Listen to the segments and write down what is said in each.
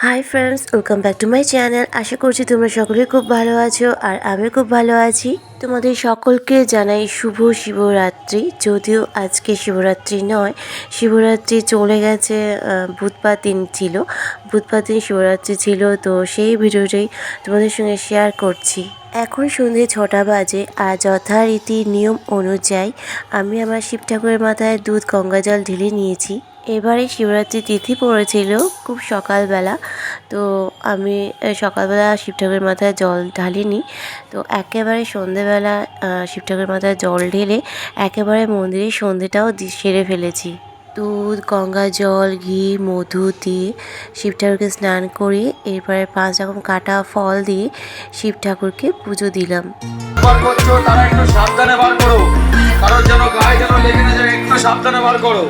High friends, welcome back to my channel. আশা করছি তোমরা সকলে খুব ভালো আছো আর আমি খুব ভালো আছি। তোমাদের সকলকে জানাই শুভ শিবরাত্রি। যদিও আজকে শিবরাত্রি নয়, শিবরাত্রি চলে গেছে, বুধবার দিন ছিল, বুধবার দিন শিবরাত্রি ছিল। তো সেই ভিডিওটাই তোমাদের সঙ্গে শেয়ার করছি। এখন সন্ধ্যে 6টা বাজে আর যথারীতি নিয়ম অনুযায়ী আমি আমার শিব ঠাকুরের মাথায় দুধ গঙ্গা জল ঢেলে নিয়েছি। এবারে শিবরাত্রি তিথি পড়েছিল খুব সকালবেলা, তো আমি সকালবেলা শিব ঠাকুরের মাথায় জল ঢালিনি। তো একেবারে সন্ধেবেলা শিব ঠাকুরের মাথায় জল ঢেলে একেবারে মন্দিরে সন্ধেটাও সেরে ফেলেছি। দুধ গঙ্গা জল ঘি মধু দিয়ে শিব ঠাকুরকে স্নান করিয়ে এরপরে 5 রকম কাটা ফল দিয়ে শিব ঠাকুরকে পুজো দিলাম। তারা একটু সাবধানে বার করো, কারোর যেন গায়ে যেন লেগে না যায়, একটু সাবধানে বার করো।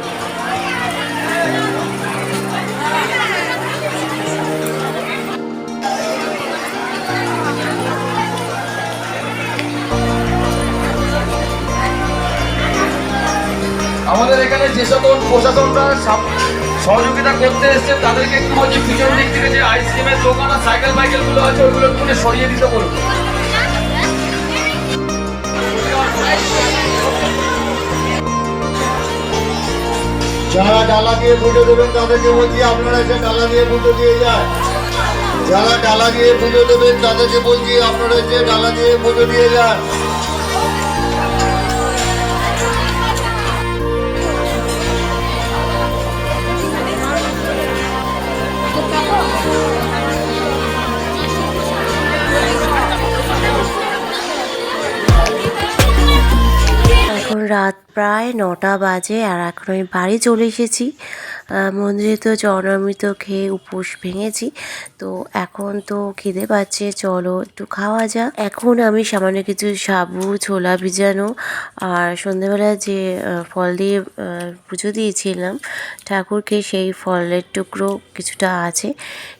আমাদের এখানে যে সকল প্রশাসনরা সহযোগিতা করতে এসছে তাদেরকে একটু বলছি পিছন দিক থেকে যে আইসক্রিমের দোকান আর সাইকেল গুলো আছে ওইগুলো একটু সরিয়ে দিতে বলবো। যারা ডালা দিয়ে পুজো দেবেন তাদেরকে বলছি আপনারা এসে ডালা দিয়ে পুজো দিয়ে যায়। যারা ডালা দিয়ে পুজো দেবেন তাদেরকে বলছি আপনারা এসে ডালা দিয়ে পুজো দিয়ে যান। এখন রাত প্রায় 9টা বাজে আর এখন আমি বাড়ি চলে এসেছি। মন্দিরে তো চরণামৃত খেয়ে উপোস ভেঙেছি, তো এখন তো খিদে পাচ্ছে, চলো একটু খাওয়া যাক। এখন আমি সামান্য কিছু সাবু ছোলা ভিজানো আর সন্ধ্যেবেলা যে ফল দিয়ে পুজো দিয়েছিলাম ঠাকুরকে, সেই ফলের টুকরো কিছুটা আছে,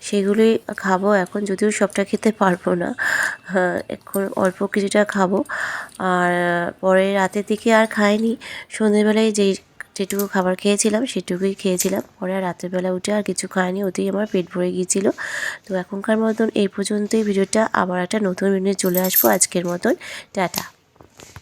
সেগুলোই খাবো এখন। যদিও সবটা খেতে পারবো না, এখন অল্প কিছুটা খাবো। আর পরে রাতের দিকে আর খাইনি, সন্ধ্যেবেলায় যেটুকু খাবার খেয়েছিলাম সেটুকুই খেয়েছিলাম। পরে আর রাতের বেলা উঠে আর কিছু খাইনি, ওতেই আমার পেট ভরে গিয়েছিলো। তো এখনকার মতন এই পর্যন্তই ভিডিওটা, আবার একটা নতুন ভিডিও চলে আসবো। আজকের মতন টাটা।